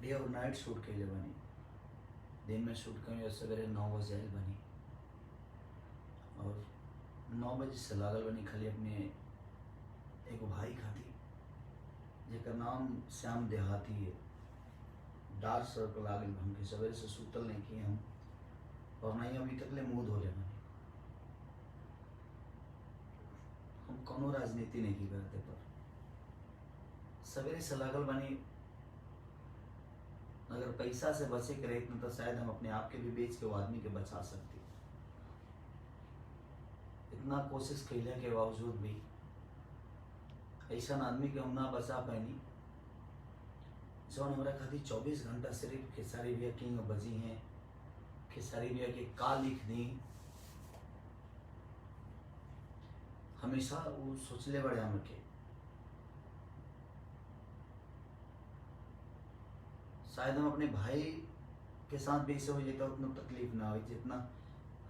Day और night shoot कैले बनी। दिन में शूट करी और सवेरे 9 बजे आयल बनी और 9 बजे से लागल बनी खाली अपने एगो भाई खातिर जेकर नाम श्याम देहाती है। डार्क सर्कल आ गई हमके, सवेरे से सुतल नहीं किए हम और नहीं अभी तक ले मुँह धोले बनी। हम कोनो राजनीति नहीं की करते पर सवेरे से लागल बनी। अगर पैसा से बचे के रहे तो शायद हम अपने आप के भी बेच के वो आदमी के बचा सकते। इतना कोशिश कैले के बावजूद भी ऐसा आदमी के हम ना बचा पैनी जौन हमारा खातिर 24 घंटा सिर्फ खेसारी भैया किंग बजी हैं। खेसारी भैया के का लिख दी हमेशा वो सोचले बड़े हम के। शायद हम अपने भाई के साथ भी ऐसे हो जाता उतना तकलीफ ना हो जितना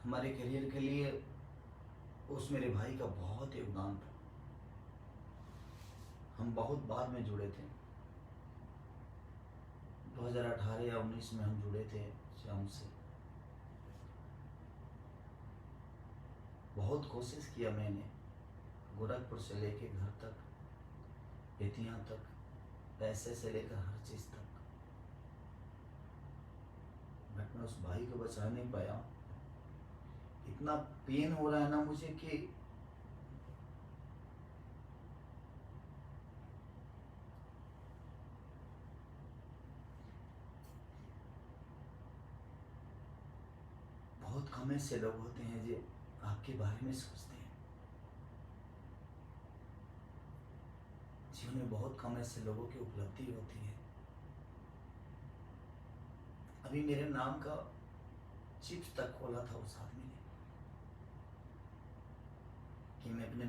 हमारे करियर के लिए उस मेरे भाई का बहुत योगदान था। हम बहुत बाद में जुड़े थे, 2018 या 19 में हम जुड़े थे श्याम से। बहुत कोशिश किया मैंने गोरखपुर से लेके घर तक, बेतिया तक, पैसे से लेकर हर चीज़ तक, बट मैं उस भाई को बचा नहीं पाया। इतना पेन हो रहा है ना मुझे कि बहुत कम ऐसे लोग होते हैं जो आपके बारे में सोचते हैं। जीवन में बहुत कम ऐसे लोगों की उपलब्धि होती है। अभी मेरे नाम का चिप्स तक खोला था उस आदमी ने कि मैं अपने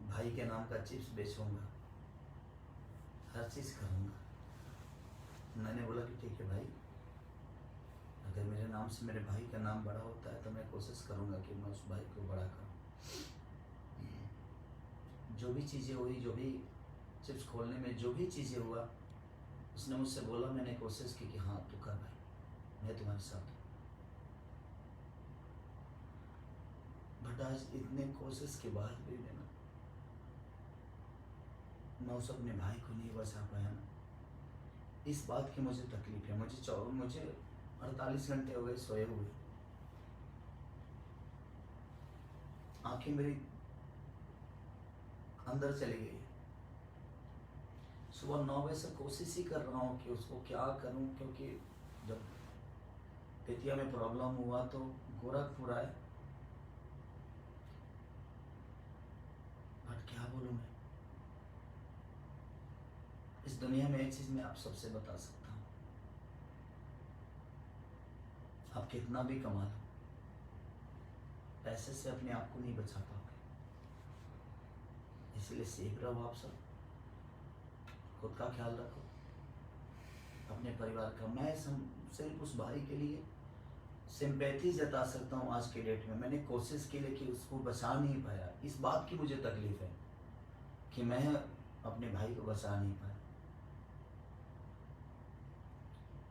भाई के नाम का चिप्स बेचूंगा, हर चीज़ करूंगा। मैंने बोला कि ठीक है भाई, अगर मेरे नाम से मेरे भाई का नाम बड़ा होता है तो मैं कोशिश करूंगा कि मैं उस भाई को बड़ा करूं। जो भी चीज़ें हुई, जो भी चिप्स खोलने में जो भी चीज़ें हुआ, उसने मुझसे बोला, मैंने कोशिश की कि हाँ तू कर भाई, मैं तुम्हारे साथ हूँ। बट आज इतने कोशिश के बाद भी मैं उस अपने भाई को नहीं बचा पाया ना, इस बात की मुझे तकलीफ है। मुझे 48 घंटे हो गए सोए हुए, आंखें मेरी अंदर चली गई। सुबह 9 बजे से कोशिश ही कर रहा हूँ कि उसको क्या करूँ, क्योंकि जब बेतिया में प्रॉब्लम हुआ तो गोरखपुर आए। बट क्या बोलूँ मैं, इस दुनिया में एक चीज़ मैं आप सबसे बता सकता हूँ, आप कितना भी कमा लो, पैसे से अपने आप को नहीं बचा पाओगे। इसलिए सीख रहो आप सब, खुद का ख्याल रखो, अपने परिवार का। मैं सिर्फ उस भाई के लिए सिंपैथी जता सकता हूँ आज के डेट में। मैंने कोशिश की लेकिन उसको बचा नहीं पाया। इस बात की मुझे तकलीफ है कि मैं अपने भाई को बचा नहीं पाया।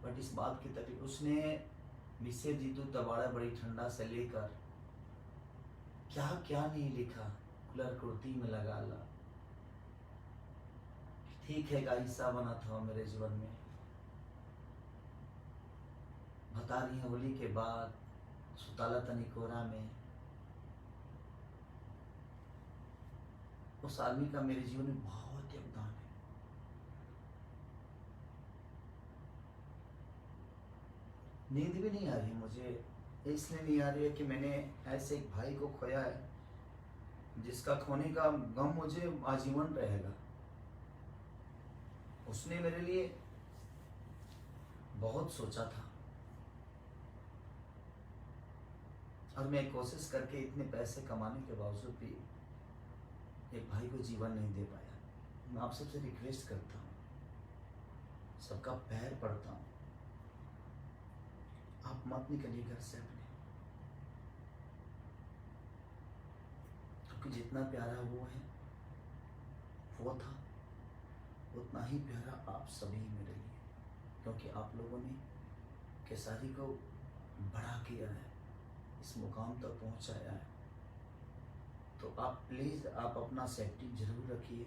बट इस बात की तकलीफ, उसने विषय जीतू तबाड़ा बड़ी ठंडा से लेकर क्या क्या नहीं लिखा, कुलर कुर्ती में लगा ला, ठीक है का हिस्सा बना था मेरे जीवन में। बता रही है होली के बाद सुताला तनी कोरा में, उस आदमी का मेरे जीवन में बहुत योगदान है। नींद भी नहीं आ रही मुझे, इसलिए नहीं आ रही है कि मैंने ऐसे एक भाई को खोया है जिसका खोने का गम मुझे आजीवन रहेगा। उसने मेरे लिए बहुत सोचा था और मैं कोशिश करके इतने पैसे कमाने के बावजूद भी एक भाई को जीवन नहीं दे पाया। मैं आप सबसे रिक्वेस्ट करता हूँ, सबका पैर पड़ता हूँ, आप मत निकलिए घर से अपने, क्योंकि जितना प्यारा वो था उतना ही प्यारा आप सभी मेरे लिए। क्योंकि आप लोगों ने केसारी को बड़ा किया है, इस मुकाम तक पहुंचाया है। तो आप प्लीज़ आप अपना सेफ्टी जरूर रखिए।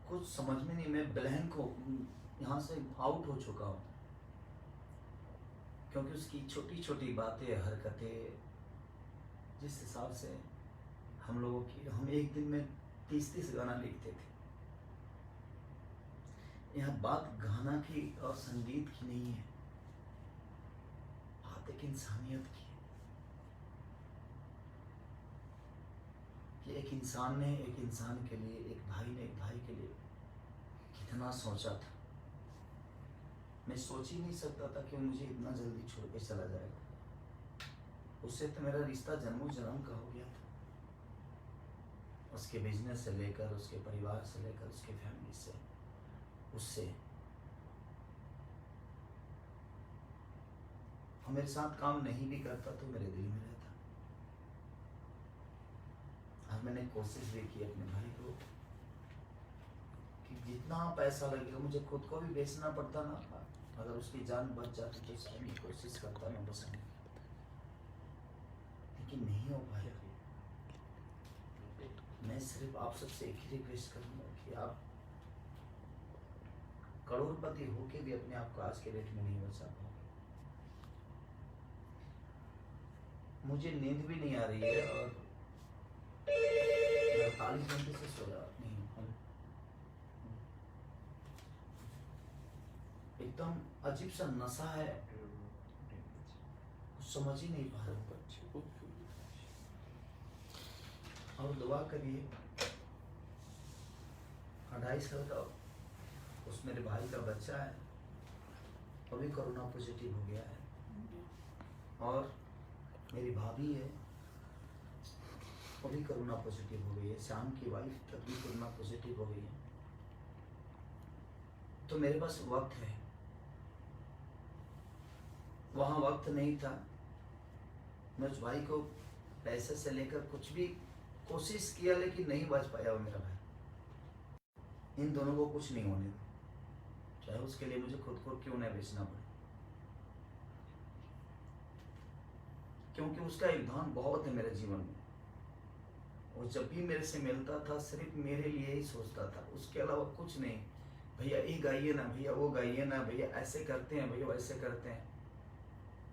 कुछ समझ में नहीं, मैं ब्लैंक हो, यहाँ से आउट हो चुका हूँ, क्योंकि उसकी छोटी छोटी बातें, हरकतें, जिस हिसाब से हम लोगों की, हम एक दिन में 30-30 गाना लिखते थे। यहाँ बात गाना की और संगीत की नहीं है, बात एक इंसानियत की है कि एक इंसान ने एक इंसान के लिए, एक भाई ने एक भाई के लिए कितना सोचा था। मैं सोच ही नहीं सकता था कि वो मुझे इतना जल्दी छोड़ के चला जाएगा। उससे तो मेरा रिश्ता जन्मों जन्म का हो गया था, उसके बिजनेस से लेकर, उसके परिवार से लेकर, उसके फैमिली से, उससे। और मेरे साथ काम नहीं भी करता तो मेरे दिल में रहता। और मैंने कोशिश भी की अपने भाई को कि जितना पैसा लगेगा, मुझे खुद को भी बेचना पड़ता ना, अगर उसकी जान बच जाती तो सारी कोशिश करता मैं बचाने की, लेकिन नहीं हो पाया। मैं सिर्फ आप सबसे एक ही रिक्वेस्ट करूंगा कि आप करोड़पति होके भी अपने आप को आज के डेट में नहीं बचा पाओगे। मुझे नींद भी नहीं आ रही है और 48 घंटे से सो रहा नहीं हूँ। एकदम अजीब सा नशा है, कुछ समझ ही नहीं पा रहा हूँ। और दुआ करिए, 2.5 साल का उस मेरे भाई का बच्चा है, वो भी कोरोना पॉजिटिव हो गया है। और मेरी भाभी है, वो भी कोरोना पॉजिटिव हो गई है। श्याम की वाइफ तब भी कोरोना पॉजिटिव हो गई है। तो मेरे पास वक्त है, वहाँ वक्त नहीं था। मैं उस भाई को पैसे से लेकर कुछ भी कोशिश किया, लेकिन नहीं बच पाया वो मेरा भाई। इन दोनों को कुछ नहीं होने दो, चाहे उसके लिए मुझे खुद को क्यों न बेचना पड़े, क्योंकि उसका योगदान बहुत है मेरे जीवन में। वो जब भी मेरे से मिलता था सिर्फ मेरे लिए ही सोचता था, उसके अलावा कुछ नहीं। भैया ये गाइए ना, भैया वो गाइए ना, भैया ऐसे करते हैं, भैया वैसे करते हैं।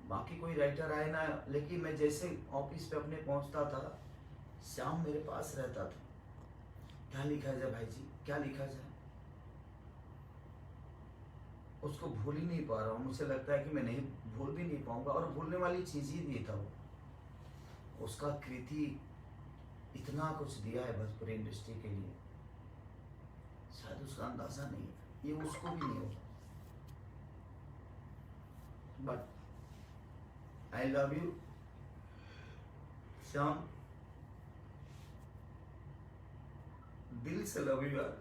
बाकी कोई राइटर आए ना, लेकिन मैं जैसे ऑफिस पे अपने पहुंचता था, श्याम मेरे पास रहता था। क्या लिखा जाए भाई जी, क्या लिखा जाए? उसको भूल ही नहीं पा रहा हूँ। मुझे लगता है कि मैं नहीं भूल भी नहीं पाऊंगा, और भूलने वाली चीज ही नहीं था वो। उसका कृति इतना कुछ दिया है भोजपुरी इंडस्ट्री के लिए, शायद उसका अंदाजा नहीं है, ये उसको भी नहीं होगा। But I love you Shyam, दिल से लव यू यार।